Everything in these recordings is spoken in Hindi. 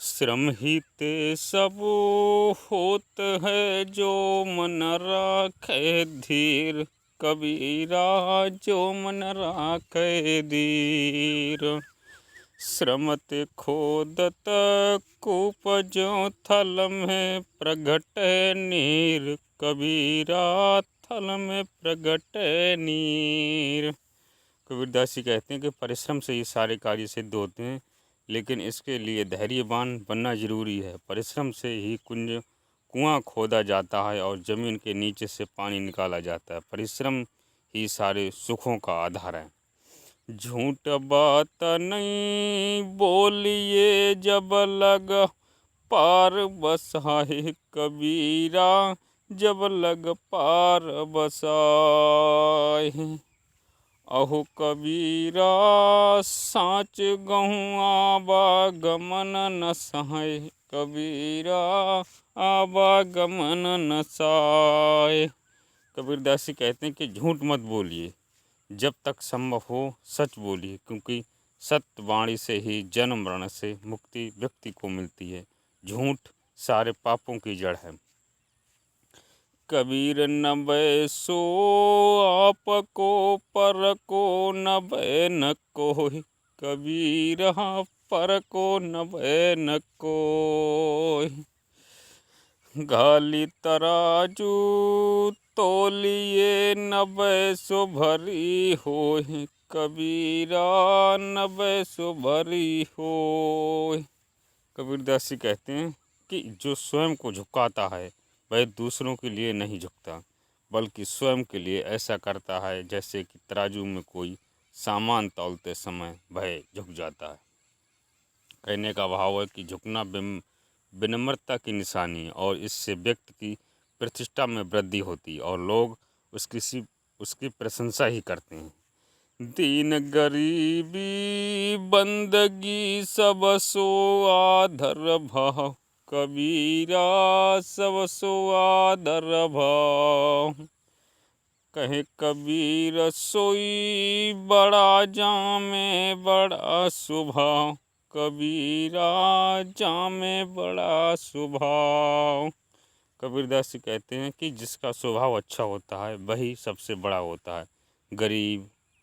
श्रम ही ते सब होत है, जो मन राखे धीर। कबीरा जो मन राखे धीर। श्रम ते खोदत कूप, जो थल में प्रगटे नीर। कबीरा थल में प्रगटे नीर। कबीरदास जी कहते हैं कि परिश्रम से ये सारे कार्य सिद्ध होते हैं, लेकिन इसके लिए धैर्यवान बनना जरूरी है। परिश्रम से ही कुआं खोदा जाता है और ज़मीन के नीचे से पानी निकाला जाता है। परिश्रम ही सारे सुखों का आधार है। झूठ बात नहीं बोलिए, जब लग पार बसाए। कबीरा जब लग पार बसाए। अहो कबीरा साँच गहूँ आवागमन न सहाय। कबीरा आवागमन न सहाय। कबीरदास जी कहते हैं कि झूठ मत बोलिए, जब तक संभव हो सच बोलिए, क्योंकि सत्य वाणी से ही जन्म मरण से मुक्ति व्यक्ति को मिलती है। झूठ सारे पापों की जड़ है। कबीर न बैसो आपको, पर को न भय न कोई। कबीर पर को न भय न कोई। घाली तराजू तोलिए, न बैसो भरी होय। कबीरा न बैसो भरी होय। कबीरदास जी कहते हैं कि जो स्वयं को झुकाता है वह दूसरों के लिए नहीं झुकता, बल्कि स्वयं के लिए ऐसा करता है जैसे कि तराजू में कोई सामान तौलते समय वह झुक जाता है। कहने का भाव है कि झुकना विनम्रता की निशानी है और इससे व्यक्ति की प्रतिष्ठा में वृद्धि होती है और लोग उसकी प्रशंसा ही करते हैं। दीन गरीबी बंदगी सब सो आधर भाव। कबीरा सब सो आदर भाव। कहे कबीर सोई बड़ा जामे बड़ा स्वभाव। कबीरा जामे बड़ा स्वभाव। कबीरदास जी कहते हैं कि जिसका स्वभाव अच्छा होता है वही सबसे बड़ा होता है।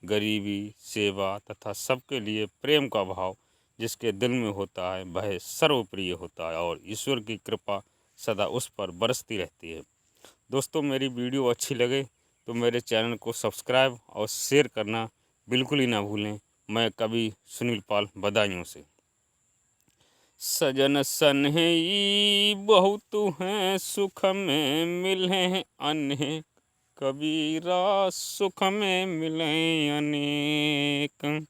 गरीबी, सेवा तथा सबके लिए प्रेम का भाव जिसके दिल में होता है वह सर्वप्रिय होता है और ईश्वर की कृपा सदा उस पर बरसती रहती है। दोस्तों, मेरी वीडियो अच्छी लगे तो मेरे चैनल को सब्सक्राइब और शेयर करना बिल्कुल ही ना भूलें। मैं कवि सुनील पाल, बदायूं से। सजन सन्ही बहुत हैं, सुख में मिले अनेक। कबीरा सुख में मिले अनेक।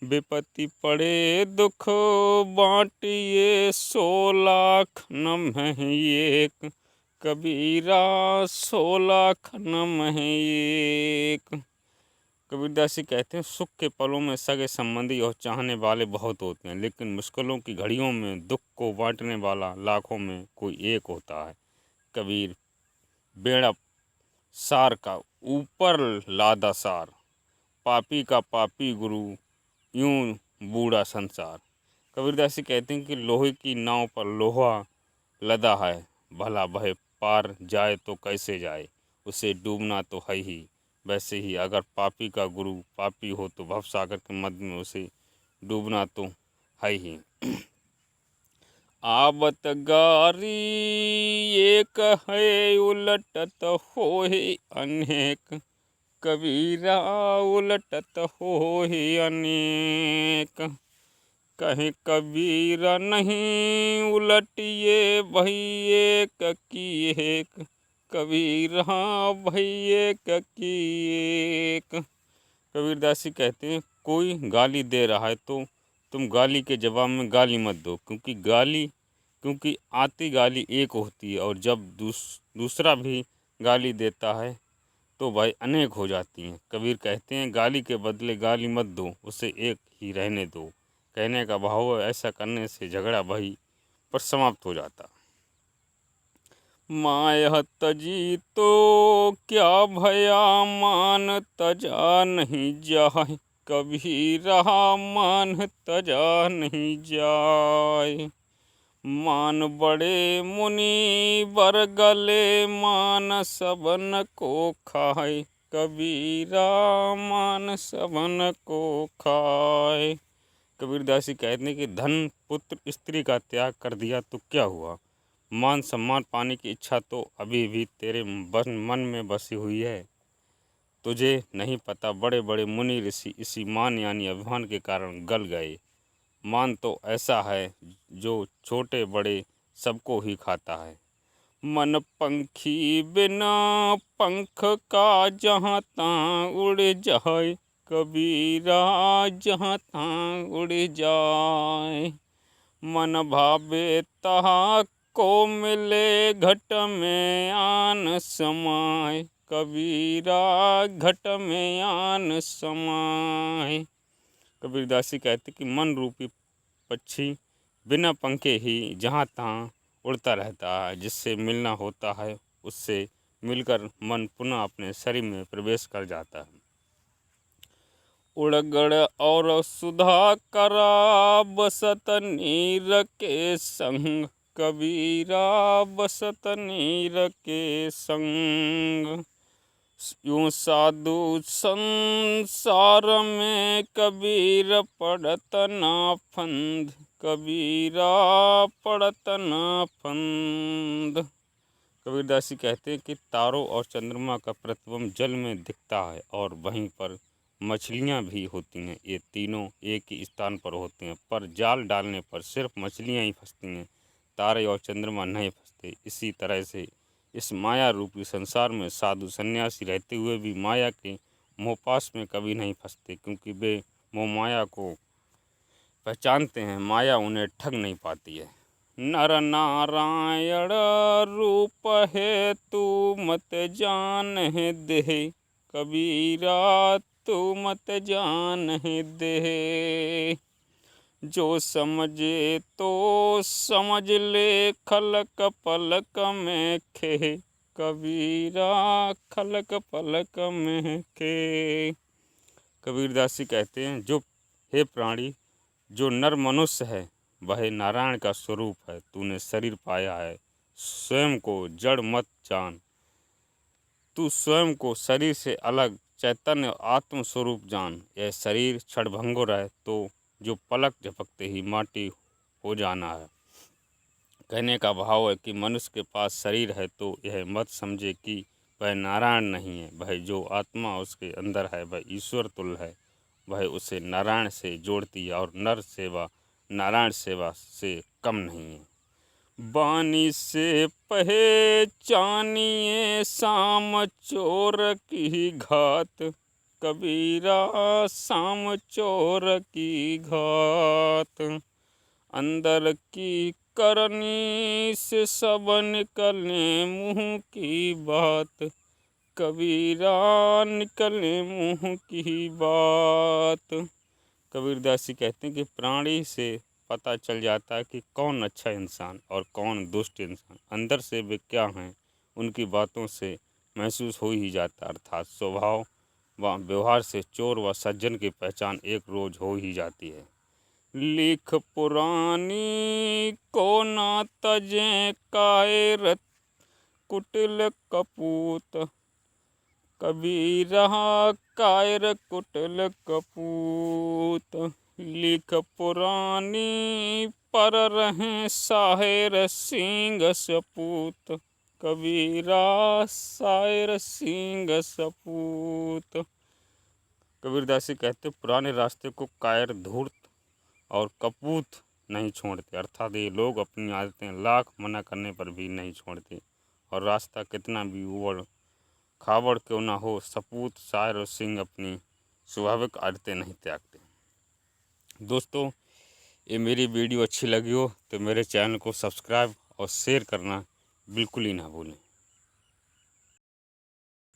विपत्ति पड़े दुख बाँटिए, 100 लाख न मह एक। कबीरा 100 लाख न मह एक। कबीरदास जी कहते हैं सुख के पलों में सगे संबंधी और चाहने वाले बहुत होते हैं, लेकिन मुश्किलों की घड़ियों में दुख को बांटने वाला लाखों में कोई एक होता है। कबीर बेड़ा सार का ऊपर लादा सार, पापी का पापी गुरु यूं बूढ़ा संसार। कबीरदास जी कहते हैं कि लोहे की नाव पर लोहा लदा है, भला वह पार जाए तो कैसे जाए, उसे डूबना तो है ही। वैसे ही अगर पापी का गुरु पापी हो तो भवसागर के मध्य में उसे डूबना तो है ही। आवत गारी एक है, उलटत होए अनेक। कबीरा उलटत होए अनेक। कहे कबीरा नहीं उलटिए, भई एक की एक। कबीरा भई एक की एक। कबीरदास जी कहते हैं कोई गाली दे रहा है तो तुम गाली के जवाब में गाली मत दो, क्योंकि आती गाली एक होती है और जब दूसरा भी गाली देता है तो भाई अनेक हो जाती हैं। कबीर कहते हैं गाली के बदले गाली मत दो, उसे एक ही रहने दो। कहने का भाव है ऐसा करने से झगड़ा भाई पर समाप्त हो जाता। माया तजी तो क्या भया, मान तजा नहीं जाए। कबीरा मान तजा नहीं जाए। मान बड़े मुनि बर गले, मान सबन को खाए। कबीरा मान सबन को खाए। कबीरदास जी कहते हैं कि धन पुत्र स्त्री का त्याग कर दिया तो क्या हुआ, मान सम्मान पाने की इच्छा तो अभी भी तेरे मन में बसी हुई है। तुझे नहीं पता बड़े बड़े मुनि ऋषि इसी मान यानी अभिमान के कारण गल गए। मान तो ऐसा है जो छोटे बड़े सबको ही खाता है। मन पंखी बिना पंख का, जहाँ तहाँ उड़ जाए। कबीरा जहाँ तहाँ उड़ जाए। मन भावे तहाँ को मिले, घट में आन समाए। कबीरा घट में आन समाए। कबीरदास जी कहते कि मन रूपी पक्षी बिना पंखे ही जहाँ तहाँ उड़ता रहता है। जिससे मिलना होता है उससे मिलकर मन पुनः अपने शरीर में प्रवेश कर जाता है। उड़गड़ और सुधा करा, बसत नीर के संग। कबीरा बसत नीर के संग। यूं साधु संसार में, कबीर पड़त ना फंद। कबीरा पड़त ना फंद। कबीरदास जी कहते हैं कि तारों और चंद्रमा का प्रतिबिंब जल में दिखता है और वहीं पर मछलियां भी होती हैं। ये तीनों एक ही स्थान पर होते हैं, पर जाल डालने पर सिर्फ मछलियां ही फंसती हैं, तारे और चंद्रमा नहीं फंसते। इसी तरह से इस माया रूपी संसार में साधु सन्यासी रहते हुए भी माया के मोहपाश में कभी नहीं फंसते, क्योंकि वे मोह माया को पहचानते हैं। माया उन्हें ठग नहीं पाती है। नर नारायण रूप है, तू मत जान है देह। कबीरा तू मत जान है देह। जो समझे तो समझ ले, खलक पलक में खे। कबीरा खलक पलक में खे। कबीरदास जी कहते हैं, जो हे प्राणी, जो नर मनुष्य है वह नारायण का स्वरूप है। तूने शरीर पाया है, स्वयं को जड़ मत जान। तू स्वयं को शरीर से अलग चैतन्य आत्म स्वरूप जान। यह शरीर क्षणभंगुर है, तो जो पलक झपकते ही माटी हो जाना है। कहने का भाव है कि मनुष्य के पास शरीर है तो यह मत समझे कि वह नारायण नहीं है। वह जो आत्मा उसके अंदर है वह ईश्वर तुल्य है। वह उसे नारायण से जोड़ती है और नर सेवा नारायण सेवा से कम नहीं है। बानी से पहचानिए शाम चोर की घात। कबीरा शाम चोर की घात। अंदर की करनी से सब निकले मुँह की बात। कबीरा निकले मुँह की बात। कबीरदास जी कहते हैं कि प्राणी से पता चल जाता है कि कौन अच्छा इंसान और कौन दुष्ट इंसान। अंदर से वे क्या हैं उनकी बातों से महसूस हो ही जाता। अर्थात स्वभाव व व्यवहार से चोर व सज्जन की पहचान एक रोज हो ही जाती है। लिख पुरानी को ना तजें, कायर कुटिल कपूत। कबीरा कायर कुटिल कपूत। लिख पुरानी पर रहें, साहेर सिंह सपूत। कबीरा साहेर सिंह सपूत। कबीरदास जी कहते पुराने रास्ते को कायर धूर्त और कपूत नहीं छोड़ते। अर्थात ये लोग अपनी आदतें लाख मना करने पर भी नहीं छोड़ते, और रास्ता कितना भी उबड़ खाबड़ क्यों ना हो, सपूत शायर और सिंह अपनी स्वाभाविक आदतें नहीं त्यागते। दोस्तों, ये मेरी वीडियो अच्छी लगी हो तो मेरे चैनल को सब्सक्राइब और शेयर करना बिल्कुल ही ना भूलें।